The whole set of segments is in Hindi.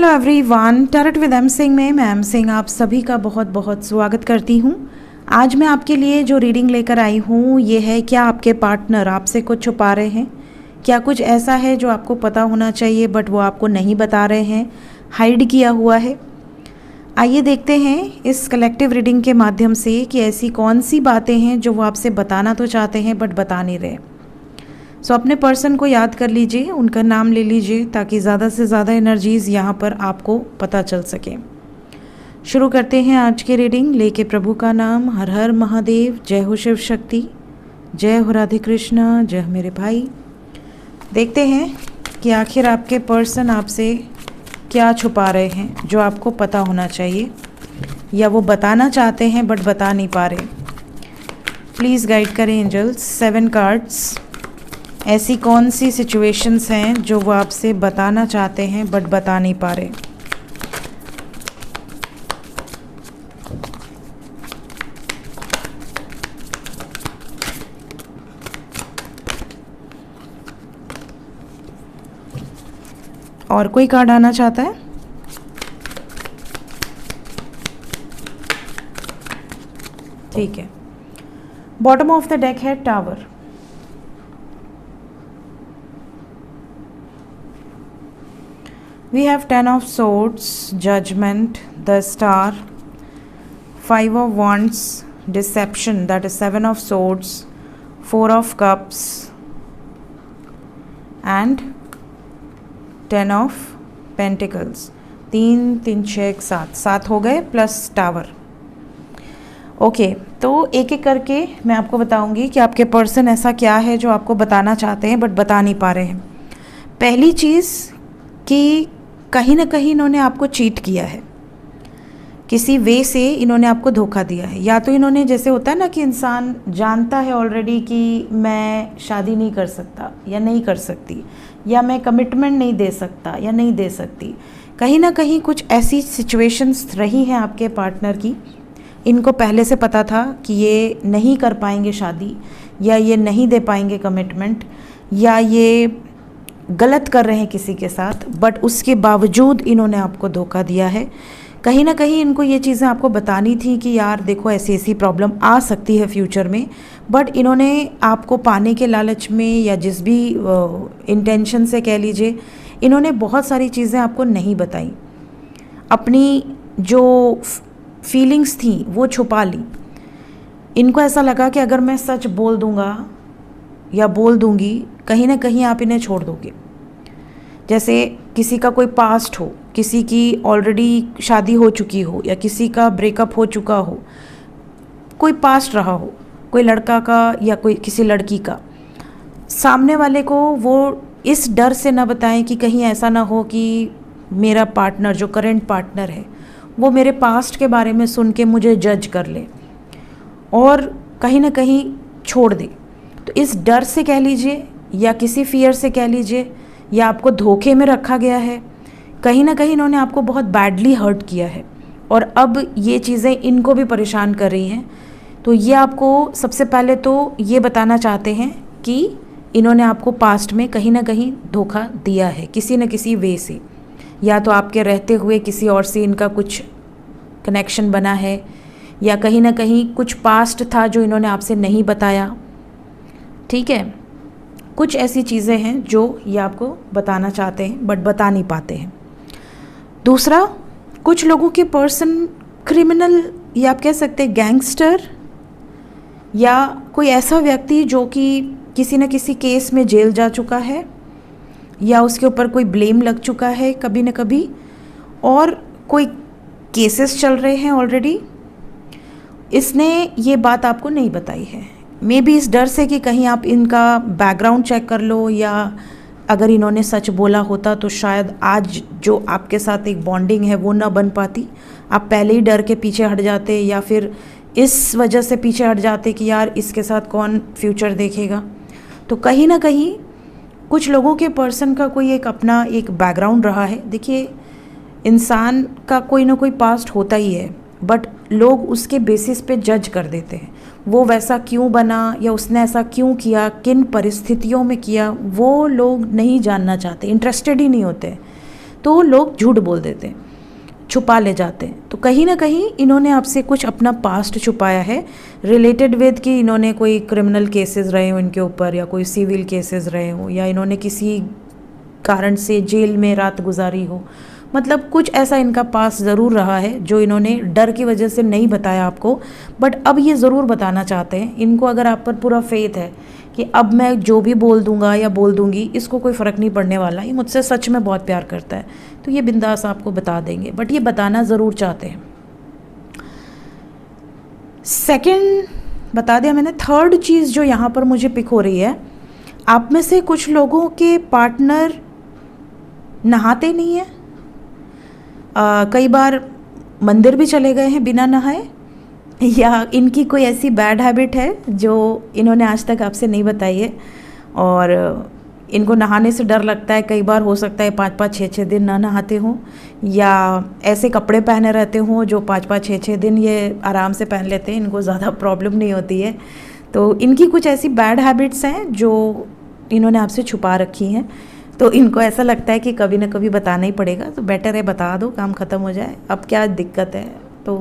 Everyone, tarot with M Singh में मैं एम सिंह आप सभी का बहुत बहुत स्वागत करती हूँ। आज मैं आपके लिए जो रीडिंग लेकर आई हूँ ये है, क्या आपके पार्टनर आपसे कुछ छुपा रहे हैं? क्या कुछ ऐसा है जो आपको पता होना चाहिए बट वो आपको नहीं बता रहे हैं, हाइड किया हुआ है? आइए देखते हैं इस कलेक्टिव रीडिंग के माध्यम से कि ऐसी कौन सी बातें हैं जो वो आपसे बताना तो चाहते हैं बट बता नहीं रहे। सो अपने पर्सन को याद कर लीजिए, उनका नाम ले लीजिए ताकि ज़्यादा से ज़्यादा एनर्जीज़ यहाँ पर आपको पता चल सके। शुरू करते हैं आज की रीडिंग लेके प्रभु का नाम। हर हर महादेव, जय हो शिव शक्ति, जय हो राधे कृष्णा, जय हो मेरे भाई। देखते हैं कि आखिर आपके पर्सन आपसे क्या छुपा रहे हैं जो आपको पता होना चाहिए या वो बताना चाहते हैं बट बता नहीं पा रहे। प्लीज़ गाइड करें एंजल्स। 7 कार्ड्स। ऐसी कौन सी सिचुएशंस हैं जो वो आपसे बताना चाहते हैं बट बता नहीं पा रहे? और कोई कार्ड आना चाहता है? ठीक है। बॉटम ऑफ द डेक है tower. We have 10 of swords, judgment, the star, 5 of wands, deception, that is 7 of swords, 4 of cups and 10 of pentacles। 3 3 6 7 7 हो गए प्लस टावर। ओके, तो एक एक करके मैं आपको बताऊंगी कि आपके पर्सन ऐसा क्या है जो आपको बताना चाहते हैं बट बता नहीं पा रहे हैं। पहली चीज़ कि कहीं ना कहीं इन्होंने आपको चीट किया है, किसी वे से इन्होंने आपको धोखा दिया है। या तो इन्होंने, जैसे होता है ना कि इंसान जानता है ऑलरेडी कि मैं शादी नहीं कर सकता या नहीं कर सकती, या मैं कमिटमेंट नहीं दे सकता या नहीं दे सकती। कहीं ना कहीं कुछ ऐसी सिचुएशंस रही हैं आपके पार्टनर की, इनको पहले से पता था कि ये नहीं कर पाएंगे शादी, या ये नहीं दे पाएंगे कमिटमेंट, या ये गलत कर रहे हैं किसी के साथ, बट उसके बावजूद इन्होंने आपको धोखा दिया है। कहीं ना कहीं इनको ये चीज़ें आपको बतानी थी कि यार देखो ऐसी ऐसी प्रॉब्लम आ सकती है फ्यूचर में, बट इन्होंने आपको पाने के लालच में या जिस भी इंटेंशन से कह लीजिए, इन्होंने बहुत सारी चीज़ें आपको नहीं बताई। अपनी जो फीलिंग्स थी वो छुपा ली। इनको ऐसा लगा कि अगर मैं सच बोल दूँगा या बोल दूँगी, कहीं ना कहीं आप इन्हें छोड़ दोगे। जैसे किसी का कोई पास्ट हो, किसी की ऑलरेडी शादी हो चुकी हो, या किसी का ब्रेकअप हो चुका हो, कोई पास्ट रहा हो, कोई लड़का का या कोई किसी लड़की का, सामने वाले को वो इस डर से ना बताएं कि कहीं ऐसा ना हो कि मेरा पार्टनर, जो करंट पार्टनर है, वो मेरे पास्ट के बारे में सुन के मुझे जज कर ले और कहीं ना कहीं छोड़ दे। तो इस डर से कह लीजिए या किसी फियर से कह लीजिए, या आपको धोखे में रखा गया है, कहीं ना कहीं इन्होंने आपको बहुत बैडली हर्ट किया है और अब ये चीज़ें इनको भी परेशान कर रही हैं। तो ये आपको सबसे पहले तो ये बताना चाहते हैं कि इन्होंने आपको पास्ट में कहीं ना कहीं धोखा दिया है किसी न किसी वे से, या तो आपके रहते हुए किसी और से इनका कुछ कनेक्शन बना है, या कहीं ना कहीं कुछ पास्ट था जो इन्होंने आपसे नहीं बताया। ठीक है, कुछ ऐसी चीज़ें हैं जो ये आपको बताना चाहते हैं बट बता नहीं पाते हैं। दूसरा, कुछ लोगों के पर्सन क्रिमिनल, या आप कह सकते हैं गैंगस्टर, या कोई ऐसा व्यक्ति जो कि किसी न किसी केस में जेल जा चुका है, या उसके ऊपर कोई ब्लेम लग चुका है कभी न कभी, और कोई केसेस चल रहे हैं ऑलरेडी। इसने ये बात आपको नहीं बताई है, मे बी इस डर से कि कहीं आप इनका बैकग्राउंड चेक कर लो, या अगर इन्होंने सच बोला होता तो शायद आज जो आपके साथ एक बॉन्डिंग है वो ना बन पाती। आप पहले ही डर के पीछे हट जाते, या फिर इस वजह से पीछे हट जाते कि यार इसके साथ कौन फ्यूचर देखेगा। तो कहीं ना कहीं कुछ लोगों के पर्सन का कोई एक अपना एक बैकग्राउंड रहा है। देखिए, इंसान का कोई ना कोई पास्ट होता ही है, बट लोग उसके बेसिस पे जज कर देते हैं। वो वैसा क्यों बना या उसने ऐसा क्यों किया, किन परिस्थितियों में किया, वो लोग नहीं जानना चाहते, इंटरेस्टेड ही नहीं होते। तो लोग झूठ बोल देते हैं, छुपा ले जाते हैं। तो कहीं ना कहीं इन्होंने आपसे कुछ अपना पास्ट छुपाया है रिलेटेड विद कि इन्होंने कोई क्रिमिनल केसेस रहे हो इनके ऊपर, या कोई सिविल केसेस रहे हो, या इन्होंने किसी कारण से जेल में रात गुजारी हो। मतलब कुछ ऐसा इनका पास ज़रूर रहा है जो इन्होंने डर की वजह से नहीं बताया आपको, बट अब ये ज़रूर बताना चाहते हैं। इनको अगर आप पर पूरा फेथ है कि अब मैं जो भी बोल दूंगा या बोल दूंगी इसको कोई फ़र्क नहीं पड़ने वाला, ये मुझसे सच में बहुत प्यार करता है, तो ये बिंदास आपको बता देंगे, बट ये बताना ज़रूर चाहते हैं। सेकंड बता दिया मैंने। थर्ड चीज़ जो यहाँ पर मुझे पिक हो रही है, आप में से कुछ लोगों के पार्टनर नहाते नहीं हैं। कई बार मंदिर भी चले गए हैं बिना नहाए, या इनकी कोई ऐसी बैड हैबिट है जो इन्होंने आज तक आपसे नहीं बताई है और इनको नहाने से डर लगता है। कई बार हो सकता है 5-5 6-6 दिन ना नहाते हों, या ऐसे कपड़े पहने रहते हों जो 5-5 6-6 दिन ये आराम से पहन लेते हैं, इनको ज़्यादा प्रॉब्लम नहीं होती है। तो इनकी कुछ ऐसी बैड हैबिट्स हैं जो इन्होंने आपसे छुपा रखी हैं, तो इनको ऐसा लगता है कि कभी ना कभी बताना ही पड़ेगा, तो बेटर है बता दो, काम ख़त्म हो जाए, अब क्या दिक्कत है। तो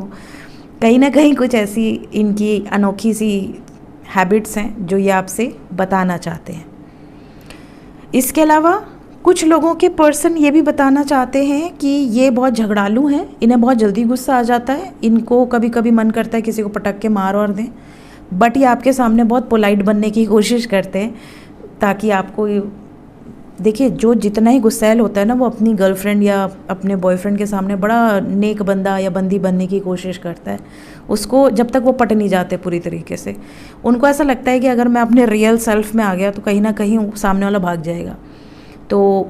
कहीं ना कहीं कुछ ऐसी इनकी अनोखी सी हैबिट्स हैं जो ये आपसे बताना चाहते हैं। इसके अलावा कुछ लोगों के पर्सन ये भी बताना चाहते हैं कि ये बहुत झगड़ालू हैं, इन्हें बहुत जल्दी गुस्सा आ जाता है, इनको कभी कभी मन करता है किसी को पटक के मार और दें, बट ये आपके सामने बहुत पोलाइट बनने की कोशिश करते हैं ताकि आपको, देखिए जो जितना ही गुस्सैल होता है ना वो अपनी गर्लफ्रेंड या अपने बॉयफ्रेंड के सामने बड़ा नेक बंदा या बंदी बनने की कोशिश करता है, उसको जब तक वो पट नहीं जाते पूरी तरीके से। उनको ऐसा लगता है कि अगर मैं अपने रियल सेल्फ में आ गया तो कहीं ना कहीं सामने वाला भाग जाएगा। तो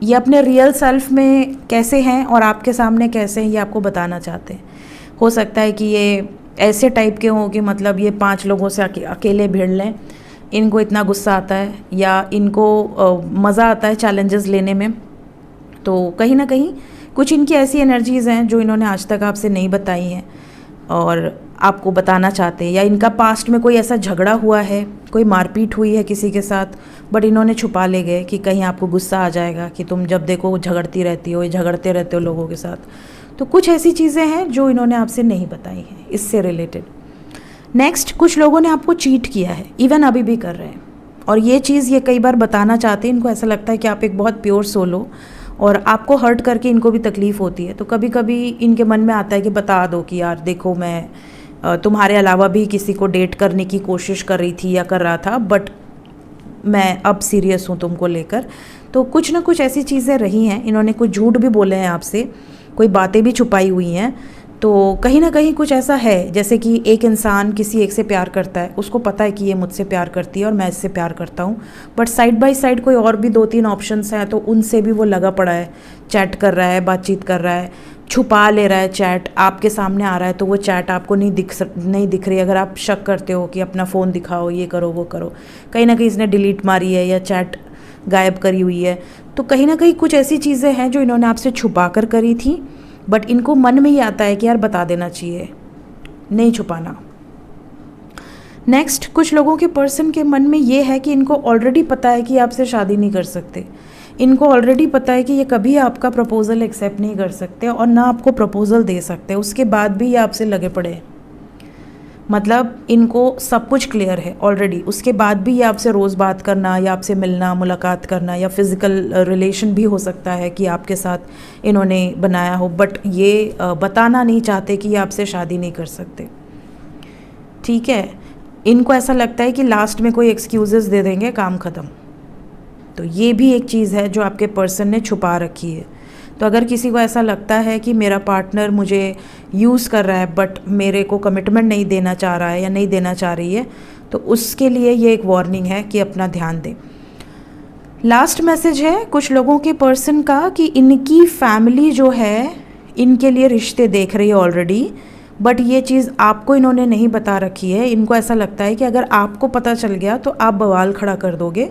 ये अपने रियल सेल्फ में कैसे हैं और आपके सामने कैसे हैं ये आपको बताना चाहते हैं। हो सकता है कि ये ऐसे टाइप के हों कि मतलब ये 5 लोगों से अकेले भिड़ लें, इनको इतना गुस्सा आता है या इनको मज़ा आता है चैलेंजेस लेने में। तो कहीं ना कहीं कुछ इनकी ऐसी एनर्जीज़ हैं जो इन्होंने आज तक आपसे नहीं बताई हैं और आपको बताना चाहते हैं। या इनका पास्ट में कोई ऐसा झगड़ा हुआ है, कोई मारपीट हुई है किसी के साथ, बट इन्होंने छुपा ले गए कि कहीं आपको गुस्सा आ जाएगा कि तुम जब देखो झगड़ती रहती हो, झगड़ते रहते हो लोगों के साथ। तो कुछ ऐसी चीज़ें हैं जो इन्होंने आपसे नहीं बताई हैं इससे रिलेटेड। नेक्स्ट, कुछ लोगों ने आपको चीट किया है, इवन अभी भी कर रहे हैं, और ये चीज़ ये कई बार बताना चाहते हैं। इनको ऐसा लगता है कि आप एक बहुत प्योर सोल हो और आपको हर्ट करके इनको भी तकलीफ़ होती है, तो कभी कभी इनके मन में आता है कि बता दो कि यार देखो मैं तुम्हारे अलावा भी किसी को डेट करने की कोशिश कर रही थी या कर रहा था, बट मैं अब सीरियस हूँ तुमको लेकर। तो कुछ ना कुछ ऐसी चीज़ें रही हैं, इन्होंने कुछ झूठ भी बोले हैं आपसे, कोई बातें भी छुपाई हुई हैं। तो कहीं ना कहीं कुछ ऐसा है, जैसे कि एक इंसान किसी एक से प्यार करता है, उसको पता है कि ये मुझसे प्यार करती है और मैं इससे प्यार करता हूँ, बट साइड बाय साइड कोई और भी 2-3 ऑप्शंस हैं, तो उनसे भी वो लगा पड़ा है, चैट कर रहा है, बातचीत कर रहा है, छुपा ले रहा है चैट, आपके सामने आ रहा है तो वो चैट आपको नहीं दिख रही। अगर आप शक करते हो कि अपना फ़ोन दिखाओ, ये करो वो करो, कहीं ना कहीं इसने डिलीट मारी है या चैट गायब करी हुई है। तो कहीं ना कहीं कुछ ऐसी चीज़ें हैं जो इन्होंने आपसे छुपा कर करी थी, बट इनको मन में ही आता है कि यार बता देना चाहिए, नहीं छुपाना। नेक्स्ट, कुछ लोगों के पर्सन के मन में ये है कि इनको ऑलरेडी पता है कि आपसे शादी नहीं कर सकते, इनको ऑलरेडी पता है कि ये कभी आपका प्रपोज़ल एक्सेप्ट नहीं कर सकते और ना आपको प्रपोज़ल दे सकते, उसके बाद भी ये आपसे लगे पड़े हैं। मतलब इनको सब कुछ क्लियर है ऑलरेडी, उसके बाद भी ये आपसे रोज़ बात करना या आपसे मिलना, मुलाकात करना, या फिज़िकल रिलेशन भी हो सकता है कि आपके साथ इन्होंने बनाया हो, बट ये बताना नहीं चाहते कि ये आपसे शादी नहीं कर सकते। ठीक है, इनको ऐसा लगता है कि लास्ट में कोई एक्सक्यूज़ेस दे देंगे, काम ख़त्म। तो ये भी एक चीज़ है जो आपके पर्सन ने छुपा रखी है। तो अगर किसी को ऐसा लगता है कि मेरा पार्टनर मुझे यूज़ कर रहा है बट मेरे को कमिटमेंट नहीं देना चाह रहा है या नहीं देना चाह रही है, तो उसके लिए ये एक वार्निंग है कि अपना ध्यान दें। लास्ट मैसेज है कुछ लोगों के पर्सन का कि इनकी फैमिली जो है इनके लिए रिश्ते देख रही है ऑलरेडी, बट ये चीज़ आपको इन्होंने नहीं बता रखी है। इनको ऐसा लगता है कि अगर आपको पता चल गया तो आप बवाल खड़ा कर दोगे,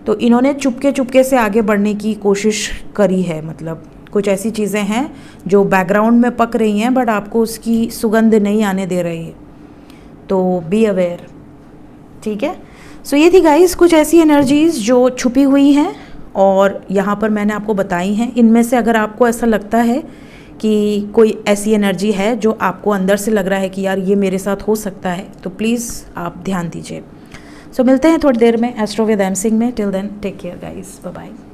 तो इन्होंने चुपके से आगे बढ़ने की कोशिश करी है। मतलब कुछ ऐसी चीज़ें हैं जो बैकग्राउंड में पक रही हैं बट आपको उसकी सुगंध नहीं आने दे रही है, तो बी अवेयर। ठीक है, सो ये थी गाइस कुछ ऐसी एनर्जीज़ जो छुपी हुई हैं और यहाँ पर मैंने आपको बताई हैं। इनमें से अगर आपको ऐसा लगता है कि कोई ऐसी एनर्जी है जो आपको अंदर से लग रहा है कि यार ये मेरे साथ हो सकता है, तो प्लीज़ आप ध्यान दीजिए। सो मिलते हैं थोड़ी देर में एस्ट्रो विद एम सिंह में। Till then take care guys, bye bye.